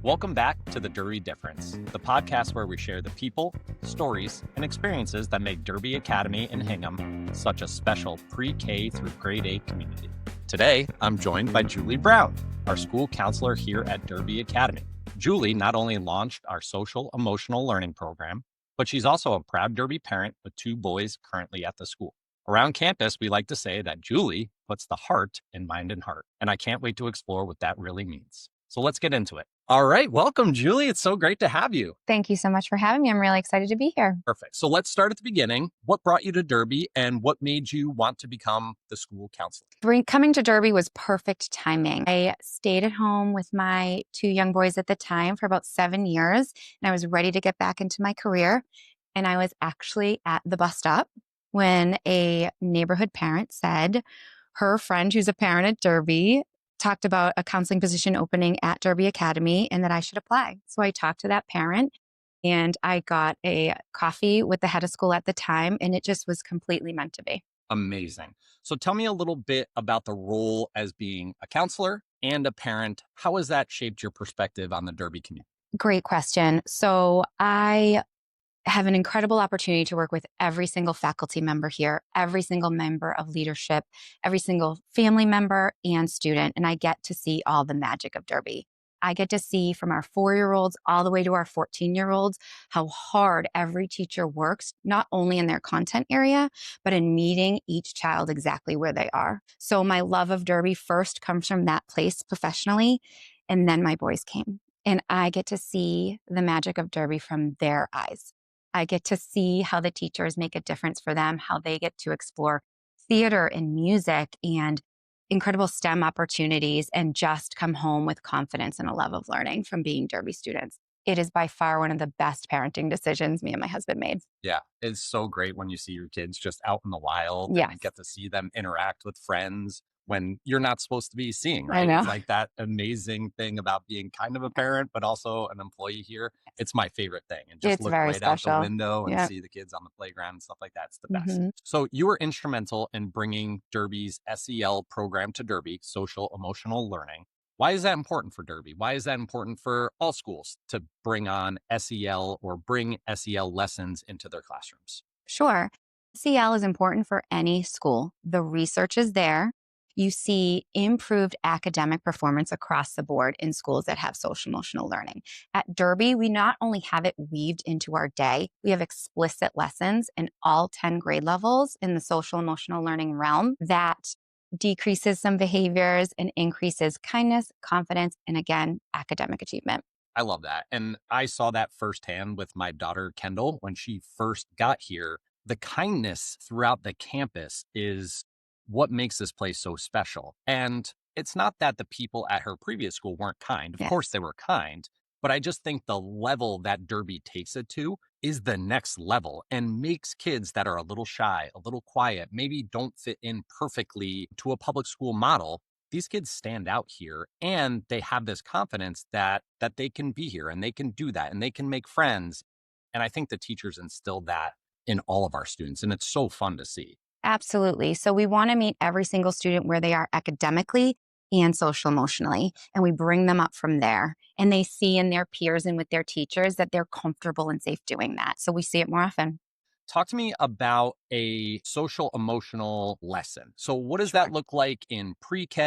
Welcome back to The Derby Difference, the podcast where we share the people, stories, and experiences that make Derby Academy in Hingham such a special pre-K through grade 8 community. Today, I'm joined by Julie Browne, our school counselor here at Derby Academy. Julie not only launched our social emotional learning program, but she's also a proud Derby parent with 2 boys currently at the school. Around campus, we like to say that Julie puts the heart in mind and heart, and I can't wait to explore what that really means. So let's get into it. All right. Welcome, Julie. It's so great to have you. Thank you so much for having me. I'm really excited to be here. Perfect. So let's start at the beginning. What brought you to Derby and what made you want to become the school counselor? Coming to Derby was perfect timing. I stayed at home with my 2 young boys at the time for about 7 years, and I was ready to get back into my career. And I was actually at the bus stop when a neighborhood parent said her friend, who's a parent at Derby, talked about a counseling position opening at Derby Academy and that I should apply. So I talked to that parent and I got a coffee with the head of school at the time, and it just was completely meant to be. Amazing. So tell me a little bit about the role as being a counselor and a parent. How has that shaped your perspective on the Derby community? Great question. So I have an incredible opportunity to work with every single faculty member here, every single member of leadership, every single family member and student, and I get to see all the magic of Derby. I get to see from our 4-year-olds all the way to our 14-year-olds how hard every teacher works, not only in their content area, but in meeting each child exactly where they are. So my love of Derby first comes from that place professionally, and then my boys came. And I get to see the magic of Derby from their eyes. I get to see how the teachers make a difference for them, how they get to explore theater and music and incredible STEM opportunities and just come home with confidence and a love of learning from being Derby students. It is by far one of the best parenting decisions me and my husband made. Yeah, it's so great when you see your kids just out in the wild and Yes. you get to see them interact with friends when you're not supposed to be seeing, I right? know. It's like that amazing thing about being kind of a parent, but also an employee here. It's my favorite thing. And just It's look very right out the special. window and Yeah. see the kids on the playground and stuff like that. It's the best. Mhm. So you were instrumental in bringing Derby's SEL program to Derby, social emotional learning. Why is that important for Derby? Why is that important for all schools to bring on SEL or bring SEL lessons into their classrooms? Sure. CL is important for any school. The research is there. You see improved academic performance across the board in schools that have social emotional learning. At Derby, we not only have it weaved into our day, we have explicit lessons in all 10 grade levels in the social emotional learning realm that decreases some behaviors and increases kindness, confidence, and again, academic achievement. I love that. And I saw that firsthand with my daughter, Kendall, when she first got here. The kindness throughout the campus is what makes this place so special. And it's not that the people at her previous school weren't kind. Of Yes. course, they were kind. But I just think the level that Derby takes it to is the next level and makes kids that are a little shy, a little quiet, maybe don't fit in perfectly to a public school model. These kids stand out here and they have this confidence that they can be here and they can do that and they can make friends. And I think the teachers instill that in all of our students, and it's so fun to see. Absolutely. So we want to meet every single student where they are academically and social emotionally, and we bring them up from there. And they see in their peers and with their teachers that they're comfortable and safe doing that. So we see it more often. Talk to me about a social emotional lesson. So what does Sure. that look like in pre-K,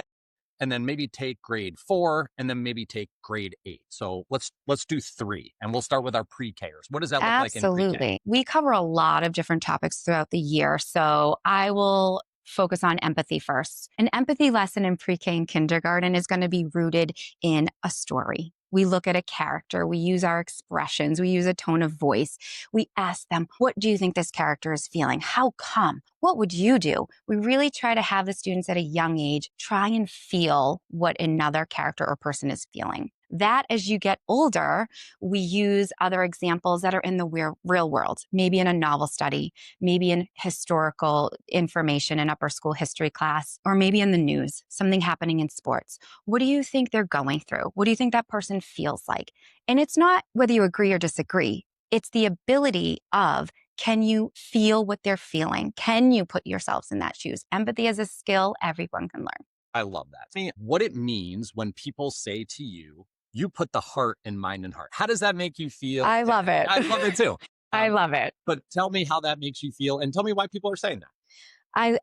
and then maybe take grade 4 and then maybe take grade 8? So let's do 3 and we'll start with our pre-Kers. What does that look like in pre-K? Absolutely. We cover a lot of different topics throughout the year. So I will focus on empathy first. An empathy lesson in pre-K and kindergarten is going to be rooted in a story. We look at a character, we use our expressions, we use a tone of voice. We ask them, what do you think this character is feeling? How come? What would you do? We really try to have the students at a young age try and feel what another character or person is feeling. That as you get older, we use other examples that are in the real world, maybe in a novel study, maybe in historical information in upper school history class, or maybe in the news, something happening in sports. What do you think they're going through? What do you think that person feels like? And it's not whether you agree or disagree. It's the ability of, can you feel what they're feeling? Can you put yourselves in that shoes? Empathy is a skill everyone can learn. I love that. I mean, what it means when people say to you, You put the heart in mind and heart. How does that make you feel? I love it. I love it too. I love it. But tell me how that makes you feel and tell me why people are saying that.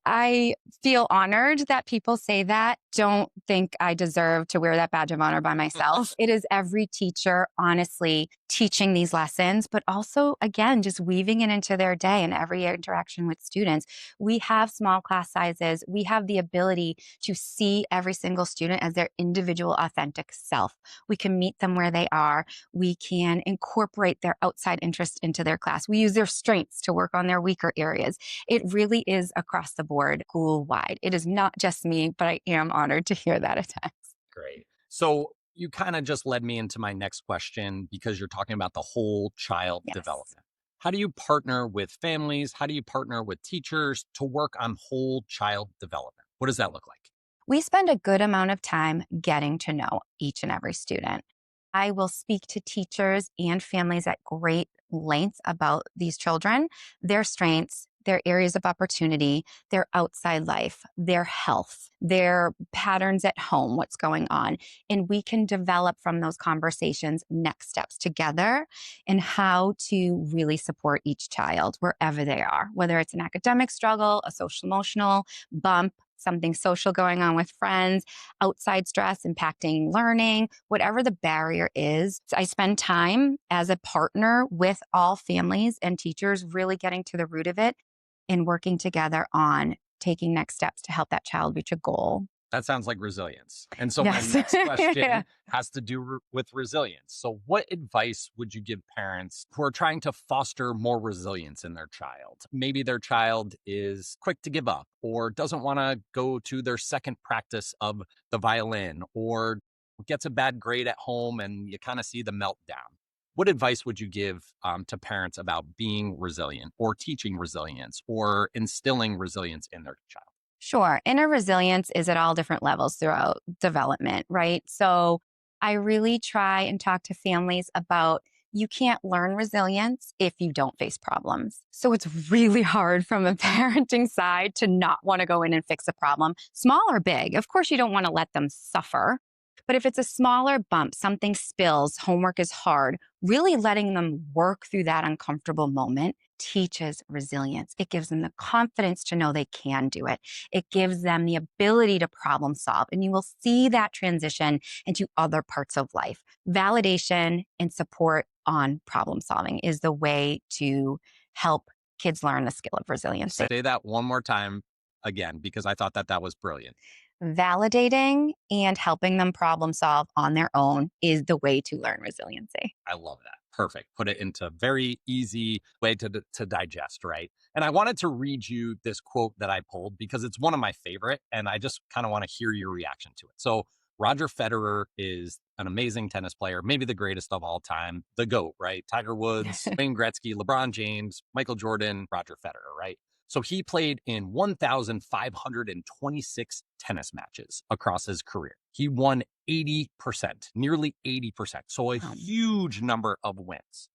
I feel honored that people say that. Don't think I deserve to wear that badge of honor by myself. It is every teacher, honestly, teaching these lessons, but also, again, just weaving it into their day and every interaction with students. We have small class sizes. We have the ability to see every single student as their individual, authentic self. We can meet them where they are. We can incorporate their outside interest into their class. We use their strengths to work on their weaker areas. It really is across the board, school wide. It is not just me, but I am honored to hear that at times. Great. So you kind of just led me into my next question because you're talking about the whole child Yes. development. How do you partner with families? How do you partner with teachers to work on whole child development? What does that look like? We spend a good amount of time getting to know each and every student. I will speak to teachers and families at great length about these children, their strengths, their areas of opportunity, their outside life, their health, their patterns at home, what's going on. And we can develop from those conversations next steps together and how to really support each child wherever they are, whether it's an academic struggle, a social emotional bump, something social going on with friends, outside stress impacting learning, whatever the barrier is. I spend time as a partner with all families and teachers, really getting to the root of it and working together on taking next steps to help that child reach a goal. That sounds like resilience. And so Yes. my next question Yeah. has to do with resilience. So what advice would you give parents who are trying to foster more resilience in their child? Maybe their child is quick to give up or doesn't want to go to their second practice of the violin or gets a bad grade at home and you kind of see the meltdown. What advice would you give to parents about being resilient or teaching resilience or instilling resilience in their child? Sure. Inner resilience is at all different levels throughout development, right? So I really try and talk to families about you can't learn resilience if you don't face problems. So it's really hard from a parenting side to not want to go in and fix a problem, small or big. Of course, you don't want to let them suffer. But if it's a smaller bump, something spills, homework is hard, really letting them work through that uncomfortable moment teaches resilience. It gives them the confidence to know they can do it. It gives them the ability to problem solve. And you will see that transition into other parts of life. Validation and support on problem solving is the way to help kids learn the skill of resiliency. Say that one more time again, because I thought that that was brilliant. Validating and helping them problem solve on their own is the way to learn resiliency. I love that. Perfect. Put it into very easy way to digest, right? And I wanted to read you this quote that I pulled because it's one of my favorite, and I just kind of want to hear your reaction to it. So Roger Federer is an amazing tennis player, maybe the greatest of all time, the GOAT, right? Tiger Woods, Wayne Gretzky, LeBron James, Michael Jordan, Roger Federer, right? So he played in 1,526 tennis matches across his career. He won 80%, nearly 80%. So a huge number of wins.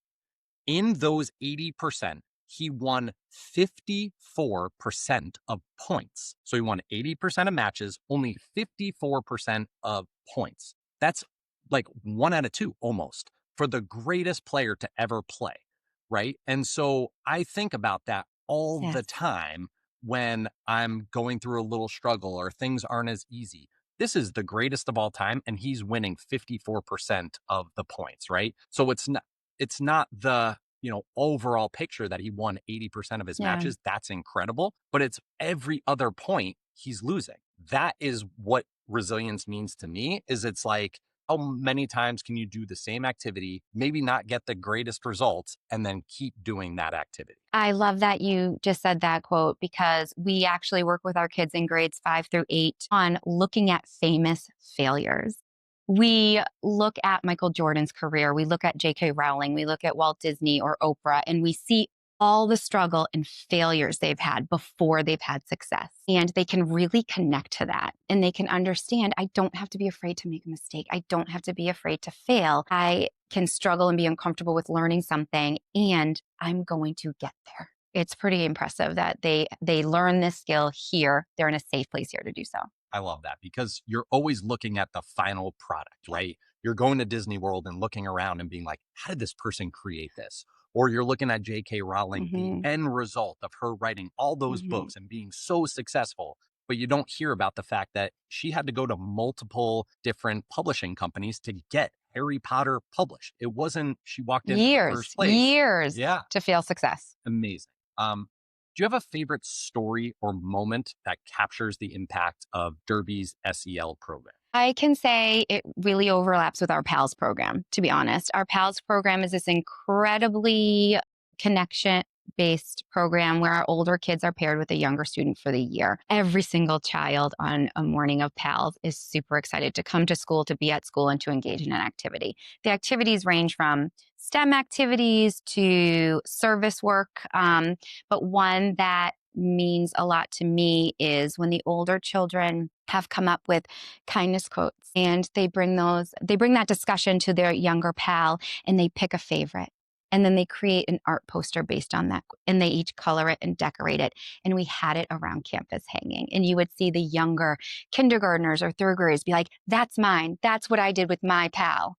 In those 80%, he won 54% of points. So he won 80% of matches, only 54% of points. That's like 1 out of 2 almost for the greatest player to ever play, right? And so I think about that all the time when I'm going through a little struggle or things aren't as easy. This is the greatest of all time, and he's winning 54% of the points, right? So it's not the overall picture that he won 80% of his matches. That's incredible, but it's every other point he's losing. That is what resilience means to me. Is it's like, how many times can you do the same activity, maybe not get the greatest results, and then keep doing that activity? I love that you just said that quote because we actually work with our kids in grades 5 through 8 on looking at famous failures. We look at Michael Jordan's career, we look at J.K. Rowling, we look at Walt Disney or Oprah, and we see all the struggle and failures they've had before they've had success. And they can really connect to that. And they can understand, I don't have to be afraid to make a mistake. I don't have to be afraid to fail. I can struggle and be uncomfortable with learning something, and I'm going to get there. It's pretty impressive that they learn this skill here. They're in a safe place here to do so. I love that because you're always looking at the final product, right? You're going to Disney World and looking around and being like, how did this person create this? Or you're looking at J.K. Rowling, the Hmm. end result of her writing all those Hmm. books and being so successful. But you don't hear about the fact that she had to go to multiple different publishing companies to get Harry Potter published. It wasn't she walked in first place. Years Yeah, to feel success. amazing. Do you have a favorite story or moment that captures the impact of Derby's SEL program? I can say it really overlaps with our PALS program, to be honest. Our PALS program is this incredibly connection based program where our older kids are paired with a younger student for the year. Every single child on a morning of PALS is super excited to come to school, to be at school, and to engage in an activity. The activities range from STEM activities to service work, but one that means a lot to me is when the older children have come up with kindness quotes and they bring that discussion to their younger pal and they pick a favorite. And then they create an art poster based on that. And they each color it and decorate it. And we had it around campus hanging. And you would see the younger kindergartners or third graders be like, that's mine. That's what I did with my pal.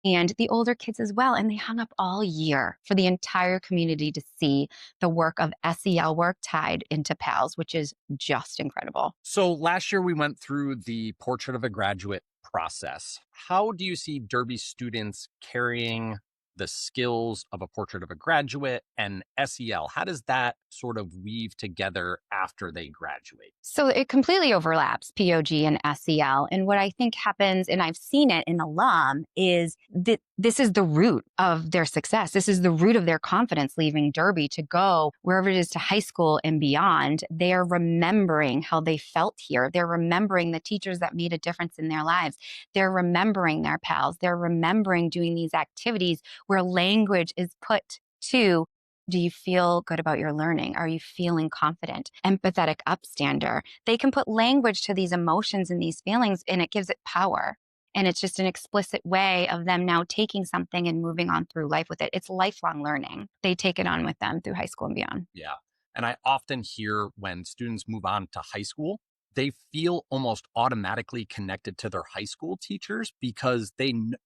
And the older kids as well. And they hung up all year for the entire community to see the work of SEL work tied into PALS, which is just incredible. So last year we went through the portrait of a graduate process. How do you see Derby students carrying the skills of a portrait of a graduate and SEL? How does that sort of weave together after they graduate? So it completely overlaps POG and SEL. And what I think happens, and I've seen it in alum, is that this is the root of their success. This is the root of their confidence leaving Derby to go wherever it is to high school and beyond. They are remembering how they felt here. They're remembering the teachers that made a difference in their lives. They're remembering their pals. They're remembering doing these activities where language is put to, do you feel good about your learning? Are you feeling confident? Empathetic upstander. They can put language to these emotions and these feelings, and it gives it power. And it's just an explicit way of them now taking something and moving on through life with it. It's lifelong learning. They take it on with them through high school and beyond. Yeah. And I often hear when students move on to high school, they feel almost automatically connected to their high school teachers because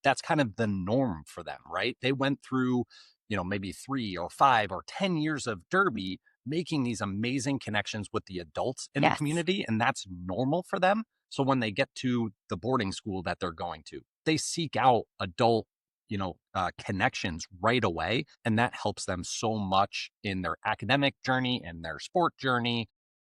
that's kind of the norm for them, right? They went through, maybe 3 or 5 or 10 years of Derby making these amazing connections with the adults in the Yes. community, and that's normal for them. So when they get to the boarding school that they're going to, they seek out adult connections right away. And that helps them so much in their academic journey and their sport journey,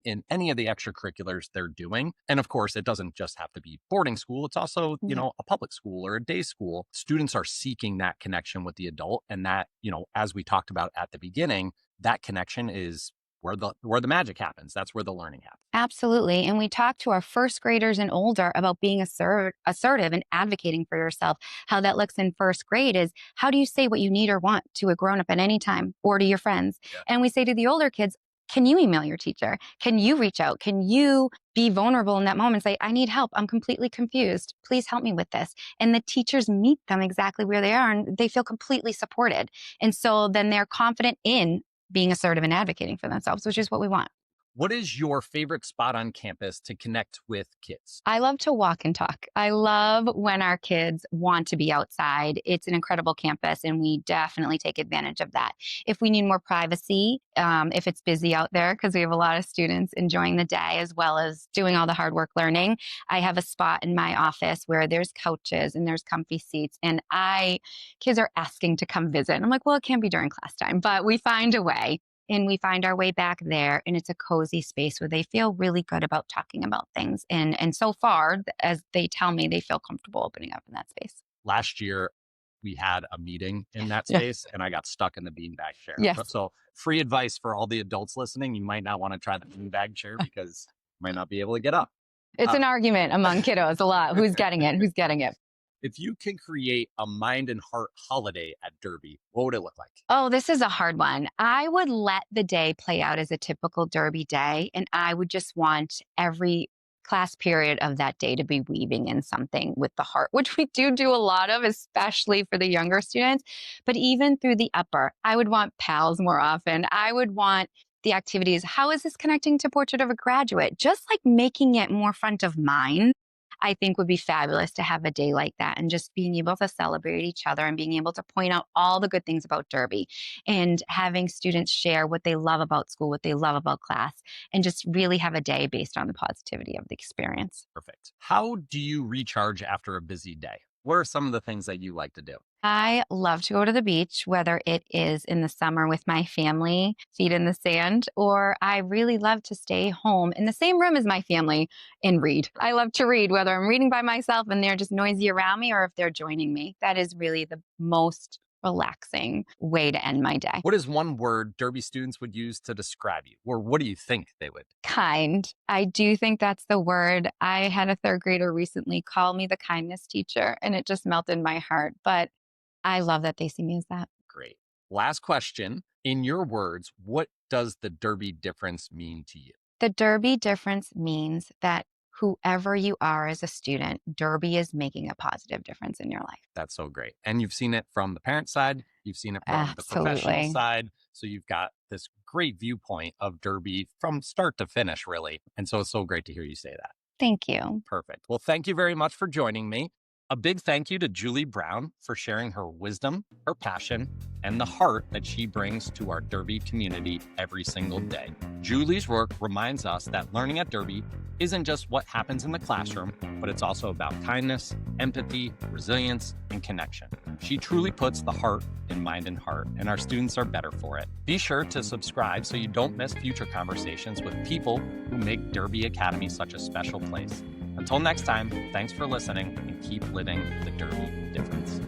in any of the extracurriculars they're doing. And of course, it doesn't just have to be boarding school. It's also, a public school or a day school. Students are seeking that connection with the adult. And that, as we talked about at the beginning, that connection is where the magic happens. That's where the learning happens. Absolutely. And we talk to our first graders and older about being assertive and advocating for yourself. How that looks in first grade is, how do you say what you need or want to a grown up at any time or to your friends? Yeah. And we say to the older kids, can you email your teacher? Can you reach out? Can you be vulnerable in that moment and say, I need help. I'm completely confused. Please help me with this. And the teachers meet them exactly where they are and they feel completely supported. And so then they're confident in being assertive and advocating for themselves, which is what we want. What is your favorite spot on campus to connect with kids? I love to walk and talk. I love when our kids want to be outside. It's an incredible campus, and we definitely take advantage of that. If we need more privacy, if it's busy out there, because we have a lot of students enjoying the day as well as doing all the hard work learning, I have a spot in my office where there's couches and there's comfy seats, and kids are asking to come visit. And I'm like, well, it can't be during class time, but we find a way. And we find our way back there, and it's a cozy space where they feel really good about talking about things. And so far, as they tell me, they feel comfortable opening up in that space. Last year, we had a meeting in that Yeah. space, and I got stuck in the beanbag chair. Yes. So free advice for all the adults listening: you might not want to try the beanbag chair because you might not be able to get up. It's an argument among kiddos a lot. Who's getting it? Who's getting it? If you can create a mind and heart holiday at Derby, what would it look like? Oh, this is a hard one. I would let the day play out as a typical Derby day, and I would just want every class period of that day to be weaving in something with the heart, which we do a lot of, especially for the younger students. But even through the upper, I would want pals more often. I would want the activities. How is this connecting to Portrait of a Graduate? Just like making it more front of mind, I think would be fabulous to have a day like that and just being able to celebrate each other and being able to point out all the good things about Derby and having students share what they love about school, what they love about class, and just really have a day based on the positivity of the experience. Perfect. How do you recharge after a busy day? What are some of the things that you like to do? I love to go to the beach, whether it is in the summer with my family, feet in the sand, or I really love to stay home in the same room as my family and read. I love to read, whether I'm reading by myself and they're just noisy around me or if they're joining me. That is really the most relaxing way to end my day. What is one word Derby students would use to describe you? Or what do you think they would? Kind. I do think that's the word. I had a third grader recently call me the kindness teacher, and it just melted my heart. But I love that they see me as that. Great. Last question. In your words, what does the Derby difference mean to you? The Derby difference means that whoever you are as a student, Derby is making a positive difference in your life. That's so great. And you've seen it from the parent side, you've seen it from the professional Absolutely. side. So you've got this great viewpoint of Derby from start to finish, really. And so it's so great to hear you say that. Thank you. Perfect. Well, thank you very much for joining me. A big thank you to Julie Browne for sharing her wisdom, her passion, and the heart that she brings to our Derby community every single day. Julie's work reminds us that learning at Derby isn't just what happens in the classroom, but it's also about kindness, empathy, resilience, and connection. She truly puts the heart in mind and heart, and our students are better for it. Be sure to subscribe so you don't miss future conversations with people who make Derby Academy such a special place. Until next time, thanks for listening and keep living the Derby difference.